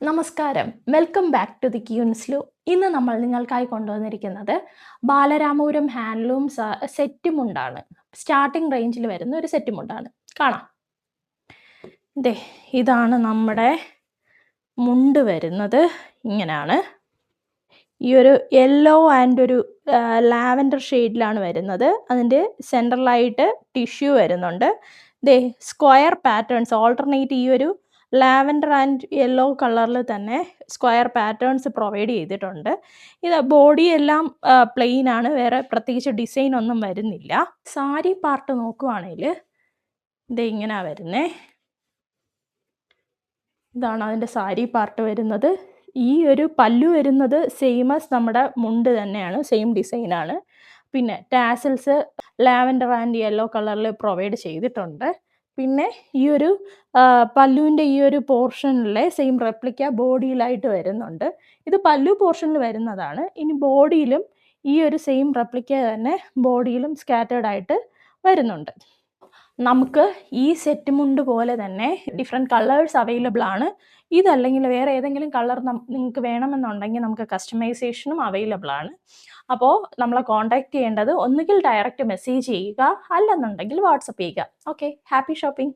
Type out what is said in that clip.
നമസ്കാരം, welcome back to the ക്യൂൻസ്ലു. ഇന്ന് നമ്മൾ നിങ്ങൾക്കായി കൊണ്ടുവന്നിരിക്കുന്നത് ബാലരാമപുരം ഹാൻഡ്ലൂം സെറ്റ് മുണ്ടാണ്. സ്റ്റാർട്ടിംഗ് റേഞ്ചിൽ വരുന്ന ഒരു സെറ്റ് മുണ്ടാണ്. കാണാം. ഇതാണ് നമ്മുടെ മുണ്ട് വരുന്നത്. ഇങ്ങനെയാണ്. ഈ ഒരു യെല്ലോ ആൻഡ് ഒരു ലാവൻഡർ ഷെയ്ഡിലാണ് വരുന്നത്. അതിൻ്റെ സെൻട്രലായിട്ട് ടിഷ്യൂ വരുന്നുണ്ട്. സ്ക്വയർ പാറ്റേൺസ് ഓൾട്ടർനേറ്റ് ഈ ഒരു ലാവൻഡർ ആൻഡ് യെല്ലോ കളറിൽ തന്നെ സ്ക്വയർ പാറ്റേൺസ് പ്രൊവൈഡ് ചെയ്തിട്ടുണ്ട്. ഇത് ബോഡി എല്ലാം പ്ലെയിൻ ആണ്, വേറെ പ്രത്യേകിച്ച് ഡിസൈൻ ഒന്നും വരുന്നില്ല. സാരി പാർട്ട് നോക്കുവാണെങ്കിൽ ഇങ്ങനെ വരുന്നേ. ഇതാണ് അതിൻ്റെ സാരി പാർട്ട് വരുന്നത്. ഈ ഒരു പല്ലു വരുന്നത് സെയിം ആസ് നമ്മുടെ മുണ്ട് തന്നെയാണ്, സെയിം ഡിസൈനാണ്. പിന്നെ ടാസൽസ് ലാവൻഡർ ആൻഡ് യെല്ലോ കളറിൽ പ്രൊവൈഡ് ചെയ്തിട്ടുണ്ട്. പിന്നെ ഈ ഒരു പല്ലുവിൻ്റെ ഈ ഒരു പോർഷനിലെ സെയിം റെപ്ലിക്ക ബോഡിയിലായിട്ട് വരുന്നുണ്ട്. ഇത് പല്ലു പോർഷനിൽ വരുന്നതാണ്. ഇനി ബോഡിയിലും ഈ ഒരു സെയിം റെപ്ലിക്ക തന്നെ ബോഡിയിലും സ്കാറ്റേർഡ് ആയിട്ട് വരുന്നുണ്ട്. നമുക്ക് ഈ സെറ്റ് മുണ്ട് പോലെ തന്നെ ഡിഫറെൻറ്റ് കളേഴ്സ് അവൈലബിൾ ആണ്. ഇതല്ലെങ്കിൽ വേറെ ഏതെങ്കിലും കളർ നിങ്ങൾക്ക് വേണമെന്നുണ്ടെങ്കിൽ നമുക്ക് കസ്റ്റമൈസേഷനും അവൈലബിൾ ആണ്. അപ്പോൾ നമ്മളെ കോൺടാക്ട് ചെയ്യേണ്ടത് ഒന്നുകിൽ ഡയറക്റ്റ് മെസ്സേജ് ചെയ്യുക, അല്ലെന്നുണ്ടെങ്കിൽ വാട്സപ്പ് ചെയ്യുക. Okay, happy shopping.